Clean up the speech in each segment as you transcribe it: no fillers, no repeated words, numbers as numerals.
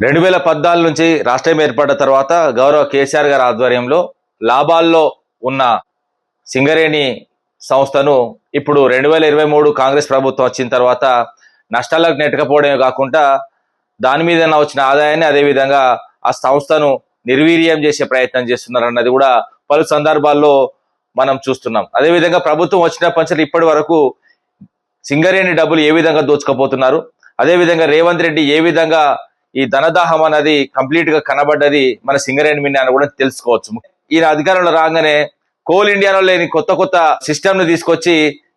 2014 నుంచి రాష్ట్రం ఏర్పడ్డ తర్వాత గౌరవ కేసీఆర్ గారి ఆధ్వర్యంలో లాభాల్లో ఉన్న సింగరేణి సంస్థను ఇప్పుడు 2023 కాంగ్రెస్ ప్రభుత్వం వచ్చిన తర్వాత నష్టాలకు నెట్టకపోవడమే కాకుండా దాని మీద వచ్చిన ఆదాయాన్ని అదేవిధంగా ఆ సంస్థను నిర్వీర్యం చేసే ప్రయత్నం చేస్తున్నారు అన్నది కూడా పలు సందర్భాల్లో మనం చూస్తున్నాం. అదేవిధంగా ప్రభుత్వం వచ్చినప్పటి నుంచి ఇప్పటి వరకు సింగరేణి డబ్బులు ఏ విధంగా దోచుకపోతున్నారు, అదేవిధంగా రేవంత్ రెడ్డి ఏ విధంగా ఈ ధనదాహం అనేది కంప్లీట్ గా కనబడ్డది మన సింగరేణి మిన్న అని కూడా తెలుసుకోవచ్చు. ఈయన అధికారంలో రాగానే కోల్ ఇండియాలో లేని కొత్త కొత్త సిస్టమ్ ను తీసుకొచ్చి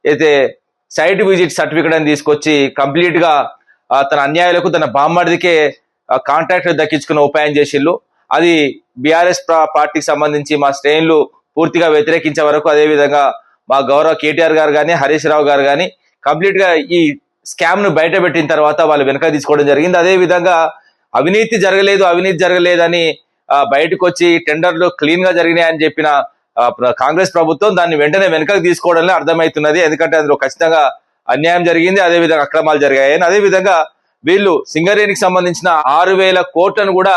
అయితే సైట్ విజిట్ సర్టిఫికేట్ అని తీసుకొచ్చి కంప్లీట్ గా తన అన్యాయాలకు తన బామ్మడిదికే కాంట్రాక్ట్ దక్కించుకున్న ఉపాయం చేసిళ్ళు. అది బీఆర్ఎస్ పార్టీకి సంబంధించి మా శ్రేణులు పూర్తిగా వ్యతిరేకించే వరకు, అదేవిధంగా మా గౌరవ కేటీఆర్ గారు కానీ హరీష్ రావు గారు కానీ కంప్లీట్ గా ఈ స్కామ్ ను బయట పెట్టిన తర్వాత వాళ్ళు వెనక తీసుకోవడం జరిగింది. అదే విధంగా అవినీతి జరగలేదని బయటకు వచ్చి టెండర్లు క్లీన్ గా జరిగినాయని చెప్పిన కాంగ్రెస్ ప్రభుత్వం దాన్ని వెంటనే వెనకకు తీసుకోవడంలో అర్థమవుతున్నది. ఎందుకంటే అందులో ఖచ్చితంగా అన్యాయం జరిగింది, అదేవిధంగా అక్రమాలు జరిగాయని. అదేవిధంగా వీళ్ళు సింగరేణికి సంబంధించిన 6,000 కోట్లను కూడా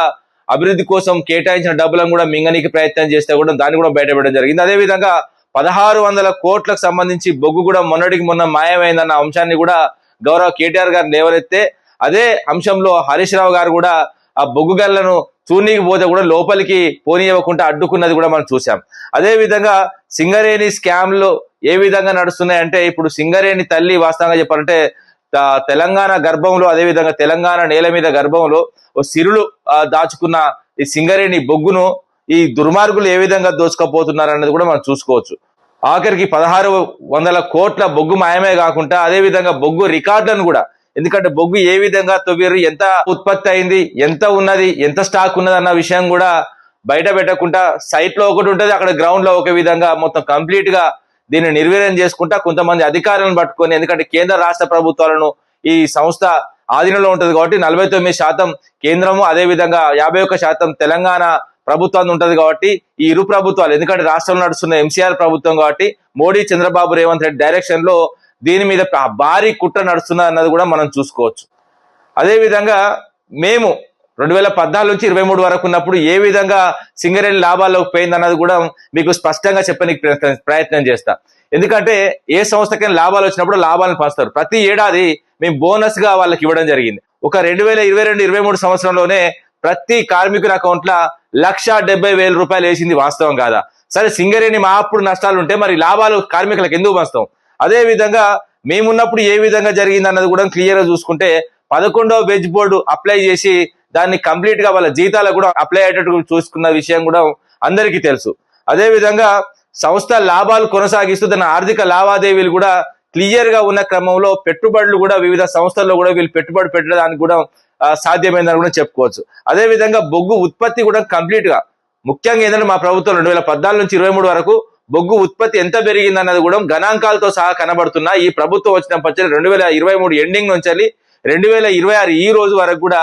అభివృద్ధి కోసం కేటాయించిన డబ్బులను కూడా మింగనీకి ప్రయత్నం చేస్తే కూడా దాన్ని కూడా బయటపెట్టడం జరిగింది. అదేవిధంగా 1,600 కోట్లకు సంబంధించి బొగ్గు కూడా మొన్నటికి మొన్న మాయమైందన్న అంశాన్ని కూడా గౌరవ కేటీఆర్ గారు లేవనెత్తే, అదే అంశంలో హరీష్ రావు గారు కూడా ఆ బొగ్గు గల్లను చూనీకి పోతే కూడా లోపలికి పోనీయకుండా అడ్డుకున్నది కూడా మనం చూసాం. అదే విధంగా సింగరేణి స్కామ్లు ఏ విధంగా నడుస్తున్నాయంటే, ఇప్పుడు సింగరేణి తల్లి వాస్తవంగా చెప్పాలంటే తెలంగాణ గర్భంలో, అదేవిధంగా తెలంగాణ నేల మీద గర్భంలో ఓ సిరులు దాచుకున్న ఈ సింగరేణి బొగ్గును ఈ దుర్మార్గులు ఏ విధంగా దోచుకపోతున్నారు అన్నది కూడా మనం చూసుకోవచ్చు. ఆఖరికి 1,600 కోట్ల బొగ్గు మాయమే కాకుండా అదేవిధంగా బొగ్గు రికార్డులను కూడా, ఎందుకంటే బొగ్గు ఏ విధంగా తవ్వేరు, ఎంత ఉత్పత్తి అయింది, ఎంత ఉన్నది, ఎంత స్టాక్ ఉన్నది అన్న విషయం కూడా బయట పెట్టకుండా సైట్ లో ఒకటి ఉంటుంది, అక్కడ గ్రౌండ్ లో ఒక విధంగా మొత్తం కంప్లీట్ గా దీన్ని నిర్వీర్యం చేసుకుంటా కొంతమంది అధికారులను పట్టుకొని, ఎందుకంటే కేంద్ర రాష్ట్ర ప్రభుత్వాలను ఈ సంస్థ ఆధీనంలో ఉంటుంది కాబట్టి 49% కేంద్రము, అదేవిధంగా 51% తెలంగాణ ప్రభుత్వం ఉంటది కాబట్టి ఈ ఇరు ప్రభుత్వాలు, ఎందుకంటే రాష్ట్రంలో నడుస్తున్న ఎంసీఆర్ ప్రభుత్వం కాబట్టి మోడీ చంద్రబాబు రేవంత్ రెడ్డి డైరెక్షన్ లో దీని మీద భారీ కుట్ర నడుస్తున్నది అన్నది కూడా మనం చూసుకోవచ్చు. అదేవిధంగా మేము 2014 నుంచి 23 వరకు ఉన్నప్పుడు ఏ విధంగా సింగరేణి లాభాల్లోకి పోయింది అన్నది కూడా మీకు స్పష్టంగా చెప్పడానికి ప్రయత్నం చేస్తా. ఎందుకంటే ఏ సంస్థకైనా లాభాలు వచ్చినప్పుడు లాభాలను పంచుతారు. ప్రతి ఏడాది మేము బోనస్ గా వాళ్ళకి ఇవ్వడం జరిగింది. ఒక 2022-23 సంవత్సరంలోనే ప్రతి కార్మికుల అకౌంట్ లో 1,70,000 రూపాయలు వేసింది. వాస్తవం కాదా? సరే, సింగరేణి మా అప్పుడు నష్టాలు ఉంటే మరి లాభాలు కార్మికులకు ఎందుకు పంచుతాం? అదే విధంగా మేమున్నప్పుడు ఏ విధంగా జరిగింది అన్నది కూడా క్లియర్ గా చూసుకుంటే 11వ వెజ్ బోర్డు అప్లై చేసి దాన్ని కంప్లీట్ గా వాళ్ళ జీతాలకు కూడా అప్లై అయ్యేటట్టు చూసుకున్న విషయం కూడా అందరికీ తెలుసు. అదే విధంగా సంస్థ లాభాలు కొనసాగిస్తూ దాని ఆర్థిక లావాదేవీలు కూడా క్లియర్ గా ఉన్న క్రమంలో పెట్టుబడులు కూడా వివిధ సంస్థల్లో కూడా వీళ్ళు పెట్టుబడి పెట్టడానికి కూడా సాధ్యమైందని కూడా చెప్పుకోవచ్చు. అదే విధంగా బొగ్గు ఉత్పత్తి కూడా కంప్లీట్ గా, ముఖ్యంగా ఏంటంటే మా ప్రభుత్వం 2014 నుంచి 23 వరకు బొగ్గు ఉత్పత్తి ఎంత పెరిగింది అన్నది కూడా గణాంకాలతో సహా కనబడుతున్నా. ఈ ప్రభుత్వం వచ్చినప్పటి 2023 ఎండింగ్ నుంచి 2026 ఈ రోజు వరకు కూడా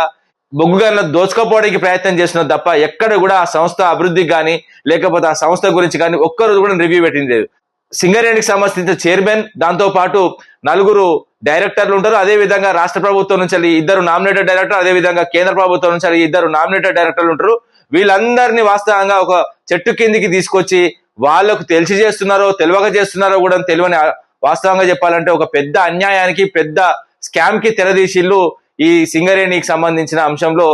బొగ్గు గనులను దోచుకోపోవడానికి ప్రయత్నం చేస్తున్నారు తప్ప ఎక్కడ కూడా ఆ సంస్థ అభివృద్ధికి కానీ లేకపోతే ఆ సంస్థ గురించి కానీ ఒక్కరోజు కూడా రివ్యూ పెట్టింది లేదు. సింగరేణికి సంబంధించిన చైర్మన్, దాంతో పాటు 4 డైరెక్టర్లు ఉంటారు. అదే విధంగా రాష్ట్ర ప్రభుత్వం నుంచి 2 నామినేటెడ్ డైరెక్టర్, అదే విధంగా కేంద్ర ప్రభుత్వం నుంచి 2 నామినేటెడ్ డైరెక్టర్లు ఉంటారు. వీళ్ళందరినీ వాస్తవంగా ఒక చెట్టు కిందికి తీసుకొచ్చి వాళ్ళకు తెలిసి చేస్తున్నారో తెలియక చేస్తున్నారో కూడా తెలియని, వాస్తవంగా చెప్పాలంటే ఒక పెద్ద అన్యాయానికి, పెద్ద స్కామ్ కి తెరదీసిళ్ళు ఈ సింగరేణికి సంబంధించిన అంశంలో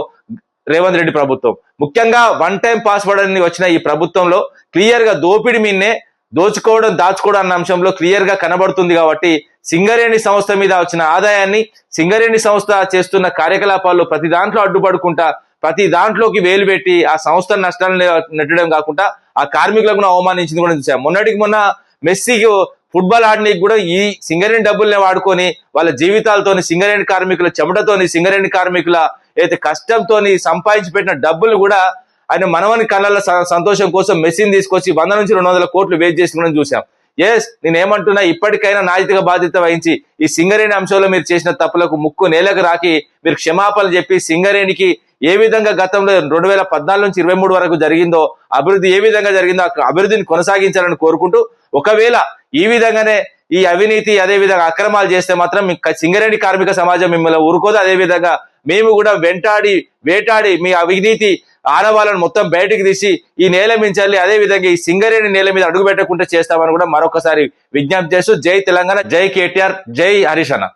రేవంత్ రెడ్డి ప్రభుత్వం. ముఖ్యంగా 1 టైం పాస్వర్డ్ అని వచ్చిన ఈ ప్రభుత్వంలో క్లియర్ గా దోపిడి మీన్నే దోచుకోవడం దాచుకోవడం అన్న అంశంలో క్లియర్ గా కనబడుతుంది. కాబట్టి సింగరేణి సంస్థ మీద వచ్చిన ఆదాయాన్ని, సింగరేణి సంస్థ చేస్తున్న కార్యకలాపాల్లో ప్రతి దాంట్లో అడ్డుపడుకుంటా ప్రతి దాంట్లోకి వేలు పెట్టి ఆ సంస్థ నష్టాలను నెట్టడం కాకుండా ఆ కార్మికులకు అవమానించింది కూడా చూసాం. మొన్నటికి మొన్న మెస్సీకి ఫుట్బాల్ ఆడడానికి కూడా ఈ సింగరేణి డబ్బుల్ని వాడుకొని వాళ్ళ జీవితాలతోని, సింగరేణి కార్మికుల చెమటతోని, సింగరేణి కార్మికుల అయితే కష్టంతోని సంపాదించి పెట్టిన డబ్బులు కూడా ఆయన మనవని కళ్ళ సంతోషం కోసం మెస్సీని తీసుకొచ్చి 100 నుంచి 200 కోట్లు వేస్ట్ చేసుకోవడం చూసాం. నేనేమంటున్నా, ఇప్పటికైనా నాయతిక బాధ్యత వహించి ఈ సింగరేణి అంశంలో మీరు చేసిన తప్పులకు ముక్కు నేలకు రాకి మీరు క్షమాపణలు చెప్పి సింగరేణికి ఏ విధంగా గతంలో 2014 నుంచి 23 వరకు జరిగిందో అభివృద్ధి ఏ విధంగా జరిగిందో అభివృద్ధిని కొనసాగించాలని కోరుకుంటూ, ఒకవేళ ఈ విధంగానే ఈ అవినీతి అదే విధంగా అక్రమాలు చేస్తే మాత్రం సింగరేణి కార్మిక సమాజం మిమ్మల్ని ఊరుకోదు. అదే విధంగా మేము కూడా వేటాడి మీ అవినీతి ఆనవాళ్ళను మొత్తం బయటకు తీసి ఈ నేల మించాలి, అదే విధంగా ఈ సింగరేణి నేల మీద అడుగు పెట్టకుండా చేస్తామని కూడా మరొకసారి విజ్ఞప్తి చేస్తూ జై తెలంగాణ, జై కేటీఆర్, జై హరీష్ అన్న.